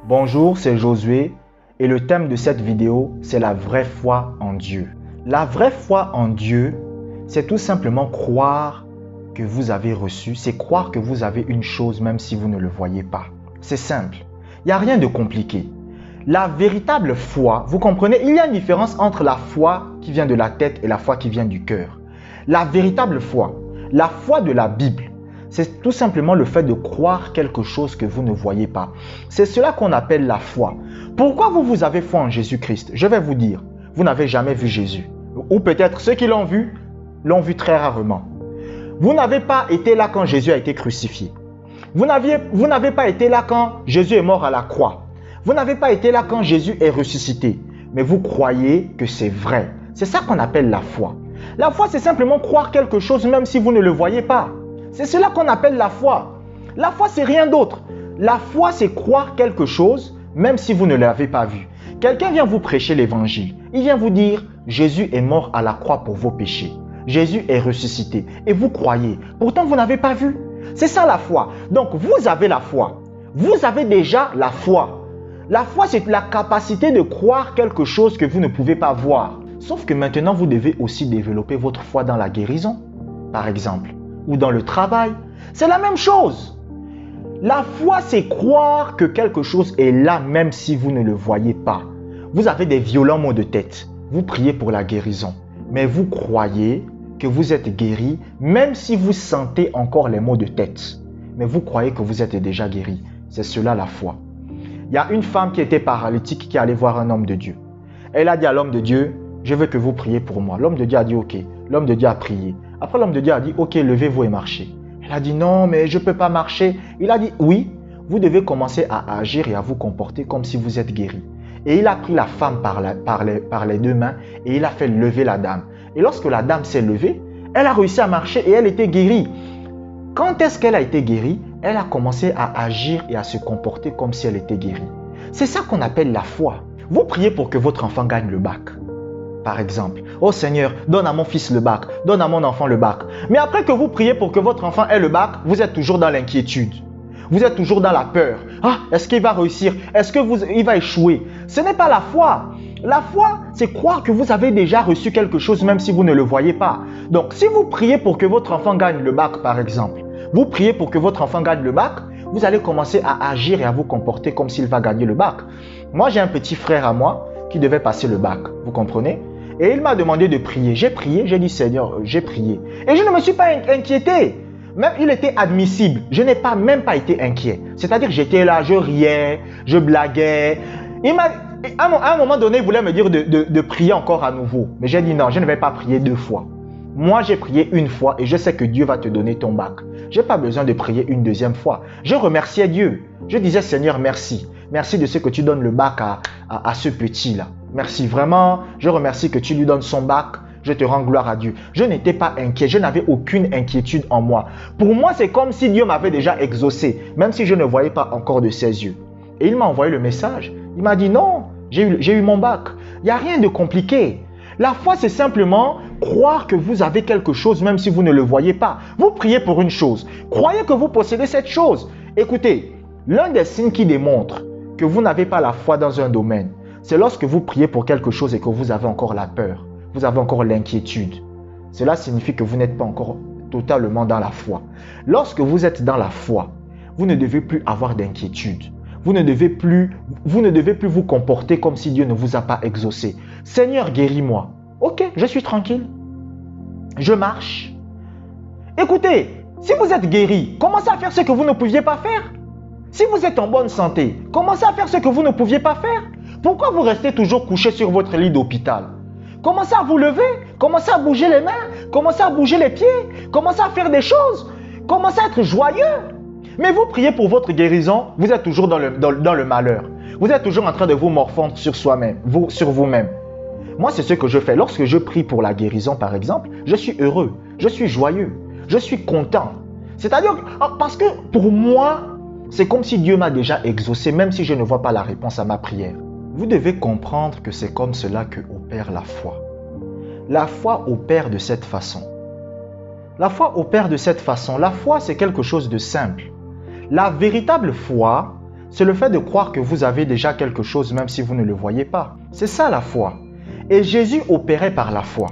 Bonjour, c'est Josué et le thème de cette vidéo, c'est la vraie foi en Dieu. La vraie foi en Dieu, c'est tout simplement croire que vous avez reçu, c'est croire que vous avez une chose même si vous ne le voyez pas. C'est simple, il n'y a rien de compliqué. La véritable foi, vous comprenez, il y a une différence entre la foi qui vient de la tête et la foi qui vient du cœur. La véritable foi, la foi de la Bible, c'est tout simplement le fait de croire quelque chose que vous ne voyez pas. C'est cela qu'on appelle la foi. Pourquoi vous avez foi en Jésus-Christ? Je vais vous dire, vous n'avez jamais vu Jésus. Ou peut-être ceux qui l'ont vu très rarement. Vous n'avez pas été là quand Jésus a été crucifié. Vous n'avez pas été là quand Jésus est mort à la croix. Vous n'avez pas été là quand Jésus est ressuscité. Mais vous croyez que c'est vrai. C'est ça qu'on appelle la foi. La foi, c'est simplement croire quelque chose même si vous ne le voyez pas. C'est cela qu'on appelle la foi. La foi, c'est rien d'autre. La foi, c'est croire quelque chose même si vous ne l'avez pas vu. Quelqu'un vient vous prêcher l'évangile. Il vient vous dire, Jésus est mort à la croix pour vos péchés. Jésus est ressuscité. Et vous croyez. Pourtant, vous n'avez pas vu. C'est ça la foi. Donc, vous avez la foi. Vous avez déjà la foi. La foi, c'est la capacité de croire quelque chose que vous ne pouvez pas voir. Sauf que maintenant, vous devez aussi développer votre foi dans la guérison, par exemple, ou dans le travail. C'est la même chose. La foi, c'est croire que quelque chose est là même si vous ne le voyez pas. Vous avez des violents maux de tête. Vous priez pour la guérison. Mais vous croyez que vous êtes guéri même si vous sentez encore les maux de tête. Mais vous croyez que vous êtes déjà guéri. C'est cela la foi. Il y a une femme qui était paralytique qui allait voir un homme de Dieu. Elle a dit à l'homme de Dieu, je veux que vous priez pour moi. L'homme de Dieu a dit ok. L'homme de Dieu a prié. Après l'homme de Dieu a dit ok, levez-vous et marchez. Elle a dit non mais je ne peux pas marcher. Il a dit oui, vous devez commencer à agir et à vous comporter comme si vous êtes guéri. Et il a pris la femme par les deux mains et il a fait lever la dame. Et lorsque la dame s'est levée, elle a réussi à marcher et elle était guérie. Quand est-ce qu'elle a été guérie? Elle a commencé à agir et à se comporter comme si elle était guérie. C'est ça qu'on appelle la foi. Vous priez pour que votre enfant gagne le bac. Par exemple, oh Seigneur, donne à mon fils le bac, donne à mon enfant le bac. Mais après que vous priez pour que votre enfant ait le bac, vous êtes toujours dans l'inquiétude. Vous êtes toujours dans la peur. Ah, est-ce qu'il va réussir? Est-ce qu'il va échouer? Ce n'est pas la foi. La foi, c'est croire que vous avez déjà reçu quelque chose même si vous ne le voyez pas. Donc, si vous priez pour que votre enfant gagne le bac, par exemple, vous priez pour que votre enfant gagne le bac, vous allez commencer à agir et à vous comporter comme s'il va gagner le bac. Moi, j'ai un petit frère à moi qui devait passer le bac, vous comprenez? Et il m'a demandé de prier. J'ai prié, j'ai dit Seigneur, j'ai prié. Et je ne me suis pas inquiété. Même il était admissible. Je n'ai même pas été inquiet. C'est-à-dire j'étais là, je riais, je blaguais. À un moment donné, il voulait me dire de prier encore à nouveau. Mais j'ai dit non, je ne vais pas prier 2 fois. Moi, j'ai prié 1 fois et je sais que Dieu va te donner ton bac. Je n'ai pas besoin de prier une 2e fois. Je remerciais Dieu. Je disais Seigneur, merci. Merci de ce que tu donnes le bac à ce petit-là. Merci vraiment. Je remercie que tu lui donnes son bac. Je te rends gloire à Dieu. Je n'étais pas inquiet. Je n'avais aucune inquiétude en moi. Pour moi, c'est comme si Dieu m'avait déjà exaucé, même si je ne voyais pas encore de ses yeux. Et il m'a envoyé le message. Il m'a dit non, j'ai eu mon bac. Il n'y a rien de compliqué. La foi, c'est simplement croire que vous avez quelque chose même si vous ne le voyez pas. Vous priez pour une chose. Croyez que vous possédez cette chose. Écoutez, l'un des signes qui démontre que vous n'avez pas la foi dans un domaine, c'est lorsque vous priez pour quelque chose et que vous avez encore la peur. Vous avez encore l'inquiétude. Cela signifie que vous n'êtes pas encore totalement dans la foi. Lorsque vous êtes dans la foi, vous ne devez plus avoir d'inquiétude. Vous ne devez plus vous comporter comme si Dieu ne vous a pas exaucé. Seigneur, guéris-moi. Ok, je suis tranquille. Je marche. Écoutez, si vous êtes guéri, commencez à faire ce que vous ne pouviez pas faire. Si vous êtes en bonne santé, commencez à faire ce que vous ne pouviez pas faire. Pourquoi vous restez toujours couché sur votre lit d'hôpital? Commencez à vous lever, commencez à bouger les mains, commencez à bouger les pieds, commencez à faire des choses, commencez à être joyeux. Mais vous priez pour votre guérison, vous êtes toujours dans le malheur. Vous êtes toujours en train de vous morfondre sur sur vous-même. Moi, c'est ce que je fais. Lorsque je prie pour la guérison, par exemple, je suis heureux, je suis joyeux, je suis content. C'est-à-dire, parce que pour moi, c'est comme si Dieu m'a déjà exaucé, même si je ne vois pas la réponse à ma prière. Vous devez comprendre que c'est comme cela que opère la foi. La foi opère de cette façon. La foi opère de cette façon. La foi, c'est quelque chose de simple. La véritable foi, C'est le fait de croire que vous avez déjà quelque chose même si vous ne le voyez pas. C'est ça la foi. Et Jésus opérait par la foi.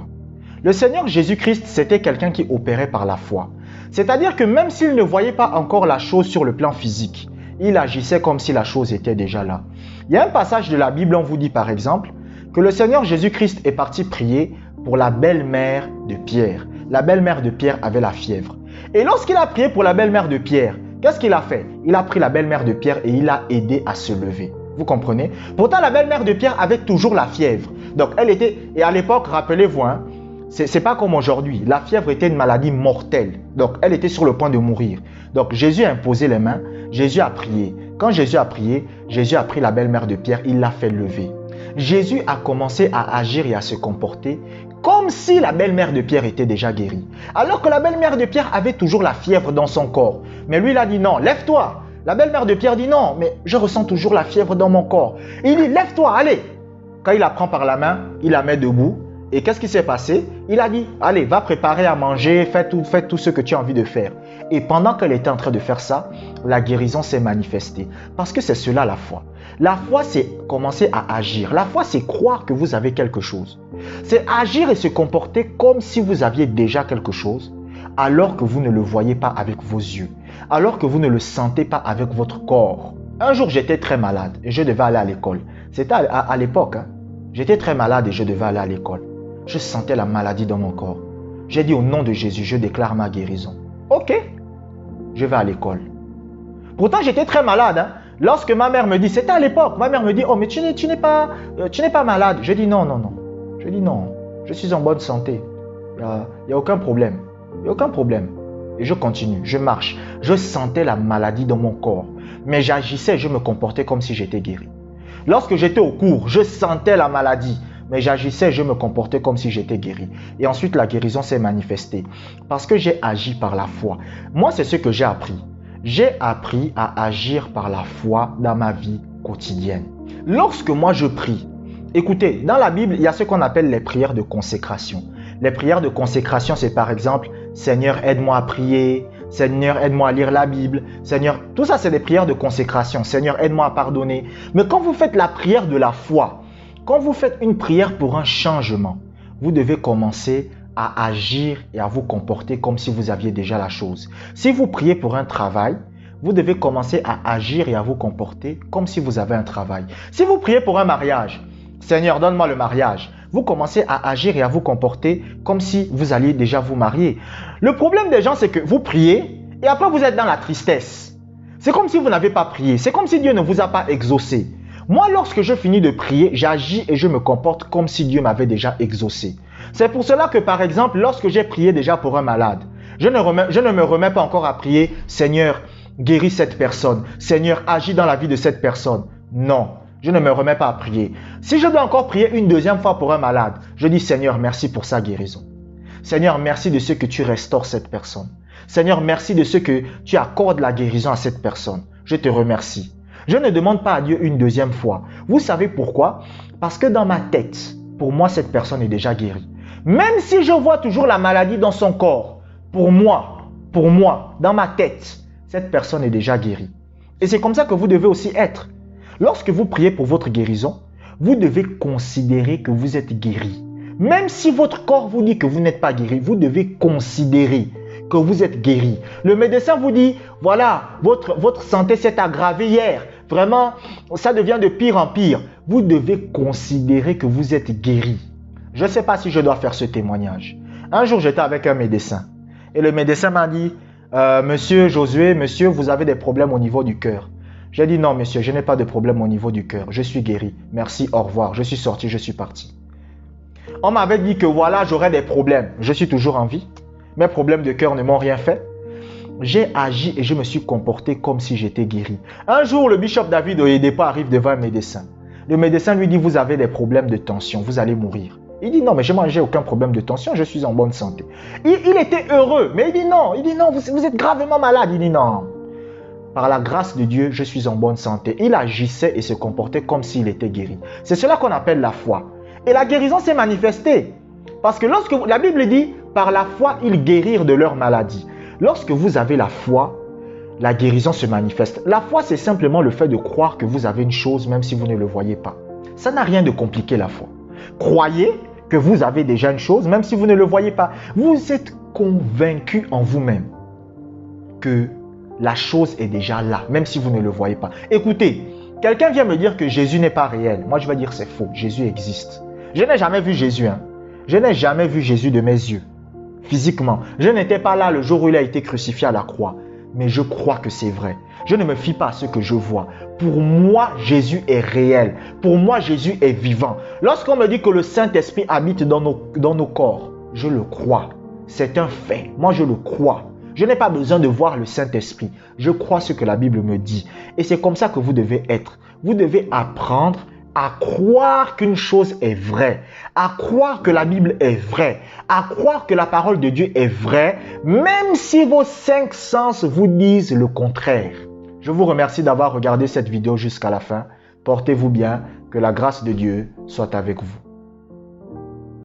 Le Seigneur Jésus-Christ, c'était quelqu'un qui opérait par la foi. C'est-à-dire que même s'il ne voyait pas encore la chose sur le plan physique, il agissait comme si la chose était déjà là. Il y a un passage de la Bible, on vous dit par exemple, que le Seigneur Jésus-Christ est parti prier pour la belle-mère de Pierre. La belle-mère de Pierre avait la fièvre. Et lorsqu'il a prié pour la belle-mère de Pierre, qu'est-ce qu'il a fait? Il a pris la belle-mère de Pierre et il l'a aidé à se lever. Vous comprenez? Pourtant, la belle-mère de Pierre avait toujours la fièvre. Donc, elle était... Et à l'époque, rappelez-vous, hein, c'est pas comme aujourd'hui. La fièvre était une maladie mortelle. Donc, elle était sur le point de mourir. Donc, Jésus a imposé les mains. Jésus a prié. Quand Jésus a prié, Jésus a pris la belle-mère de Pierre. Il l'a fait lever. Jésus a commencé à agir et à se comporter comme si la belle-mère de Pierre était déjà guérie. Alors que la belle-mère de Pierre avait toujours la fièvre dans son corps. Mais lui, il a dit non, lève-toi. La belle-mère de Pierre dit non, mais je ressens toujours la fièvre dans mon corps. Il dit lève-toi, allez. Quand il la prend par la main, il la met debout. Et qu'est-ce qui s'est passé? Il a dit, allez, va préparer à manger, fais tout ce que tu as envie de faire. Et pendant qu'elle était en train de faire ça, la guérison s'est manifestée. Parce que c'est cela la foi. La foi, c'est commencer à agir. La foi, c'est croire que vous avez quelque chose. C'est agir et se comporter comme si vous aviez déjà quelque chose, alors que vous ne le voyez pas avec vos yeux, alors que vous ne le sentez pas avec votre corps. Un jour, j'étais très malade et je devais aller à l'école. C'était à l'époque. Hein. J'étais très malade et je devais aller à l'école. Je sentais la maladie dans mon corps. J'ai dit au nom de Jésus, je déclare ma guérison. Ok, je vais à l'école. Pourtant, j'étais très malade. Hein. Lorsque ma mère me dit, c'était à l'époque, ma mère me dit, oh mais tu n'es pas malade. Je dis non. Je dis non, je suis en bonne santé. Il n'y a aucun problème. Il n'y a aucun problème. Et je continue, je marche. Je sentais la maladie dans mon corps. Mais j'agissais, je me comportais comme si j'étais guéri. Lorsque j'étais au cours, je sentais la maladie. Mais j'agissais, je me comportais comme si j'étais guéri. Et ensuite, la guérison s'est manifestée. Parce que j'ai agi par la foi. Moi, c'est ce que j'ai appris. J'ai appris à agir par la foi dans ma vie quotidienne. Lorsque moi je prie, écoutez, dans la Bible, il y a ce qu'on appelle les prières de consécration. Les prières de consécration, c'est par exemple, Seigneur, aide-moi à prier. Seigneur, aide-moi à lire la Bible. Seigneur, tout ça, c'est des prières de consécration. Seigneur, aide-moi à pardonner. Mais quand vous faites la prière de la foi, quand vous faites une prière pour un changement, vous devez commencer à agir et à vous comporter comme si vous aviez déjà la chose. Si vous priez pour un travail, vous devez commencer à agir et à vous comporter comme si vous avez un travail. Si vous priez pour un mariage, Seigneur, donne-moi le mariage. Vous commencez à agir et à vous comporter comme si vous alliez déjà vous marier. Le problème des gens, c'est que vous priez et après vous êtes dans la tristesse. C'est comme si vous n'avez pas prié. C'est comme si Dieu ne vous a pas exaucé. Moi, lorsque je finis de prier, j'agis et je me comporte comme si Dieu m'avait déjà exaucé. C'est pour cela que, par exemple, lorsque j'ai prié déjà pour un malade, je ne me remets pas encore à prier, Seigneur, guéris cette personne. Seigneur, agis dans la vie de cette personne. Non, je ne me remets pas à prier. Si je dois encore prier une deuxième fois pour un malade, je dis, Seigneur, merci pour sa guérison. Seigneur, merci de ce que tu restaures cette personne. Seigneur, merci de ce que tu accordes la guérison à cette personne. Je te remercie. Je ne demande pas à Dieu une deuxième fois. Vous savez pourquoi? Parce que dans ma tête, pour moi, cette personne est déjà guérie. Même si je vois toujours la maladie dans son corps, pour moi, dans ma tête, cette personne est déjà guérie. Et c'est comme ça que vous devez aussi être. Lorsque vous priez pour votre guérison, vous devez considérer que vous êtes guéri. Même si votre corps vous dit que vous n'êtes pas guéri, vous devez considérer que vous êtes guéri. Le médecin vous dit, voilà, votre santé s'est aggravée hier. Vraiment, ça devient de pire en pire. Vous devez considérer que vous êtes guéri. Je ne sais pas si je dois faire ce témoignage. Un jour, j'étais avec un médecin. Et le médecin m'a dit, Monsieur Josué, monsieur, vous avez des problèmes au niveau du cœur. J'ai dit, non, monsieur, je n'ai pas de problème au niveau du cœur. Je suis guéri. Merci, au revoir. Je suis sorti, je suis parti. On m'avait dit que voilà, j'aurais des problèmes. Je suis toujours en vie. Mes problèmes de cœur ne m'ont rien fait. J'ai agi et je me suis comporté comme si j'étais guéri. Un jour, le bishop David Oyedepo arrive devant un médecin. Le médecin lui dit, vous avez des problèmes de tension, vous allez mourir. Il dit, non, mais j'ai aucun problème de tension, je suis en bonne santé. Il était heureux, mais il dit, non, vous êtes gravement malade. Il dit, non. Par la grâce de Dieu, je suis en bonne santé. Il agissait et se comportait comme s'il était guéri. C'est cela qu'on appelle la foi. Et la guérison s'est manifestée. Parce que lorsque la Bible dit, par la foi, ils guérirent de leur maladie. Lorsque vous avez la foi, la guérison se manifeste. La foi, c'est simplement le fait de croire que vous avez une chose même si vous ne le voyez pas. Ça n'a rien de compliqué, la foi. Croyez que vous avez déjà une chose même si vous ne le voyez pas. Vous êtes convaincu en vous-même que la chose est déjà là, même si vous ne le voyez pas. Écoutez, quelqu'un vient me dire que Jésus n'est pas réel. Moi, je vais dire c'est faux. Jésus existe. Je n'ai jamais vu Jésus. Je n'ai jamais vu Jésus de mes yeux, physiquement. Je n'étais pas là le jour où il a été crucifié à la croix. Mais je crois que c'est vrai. Je ne me fie pas à ce que je vois. Pour moi, Jésus est réel. Pour moi, Jésus est vivant. Lorsqu'on me dit que le Saint-Esprit habite dans nos corps, je le crois. C'est un fait. Moi, je le crois. Je n'ai pas besoin de voir le Saint-Esprit. Je crois ce que la Bible me dit. Et c'est comme ça que vous devez être. Vous devez apprendre à croire qu'une chose est vraie, à croire que la Bible est vraie, à croire que la parole de Dieu est vraie, même si vos 5 sens vous disent le contraire. Je vous remercie d'avoir regardé cette vidéo jusqu'à la fin. Portez-vous bien, que la grâce de Dieu soit avec vous.